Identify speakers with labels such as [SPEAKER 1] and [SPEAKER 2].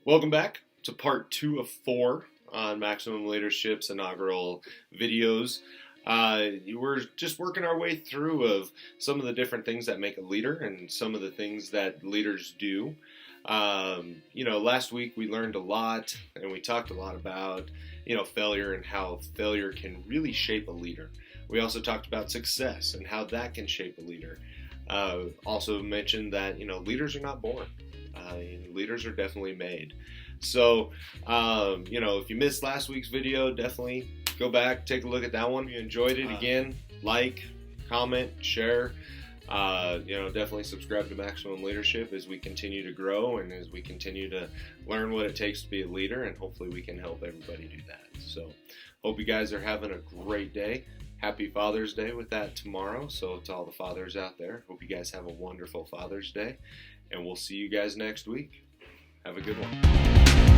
[SPEAKER 1] Welcome back to part 2 of 4 on Maximum Leadership's inaugural videos. We're just working our way through of some of the different things that make a leader and some of the things that leaders do. Last week we learned a lot and we talked a lot about, failure and how failure can really shape a leader. We also talked about success and how that can shape a leader. Also mentioned that, leaders are not born. Leaders are definitely made. So, if you missed last week's video, definitely go back, take a look at that one. If you enjoyed it, again, like, comment, share. Definitely subscribe to Maximum Leadership as we continue to grow and as we continue to learn what it takes to be a leader, and hopefully we can help everybody do that. So, hope you guys are having a great day. Happy Father's Day with that tomorrow. So to all the fathers out there, hope you guys have a wonderful Father's Day, and we'll see you guys next week. Have a good one.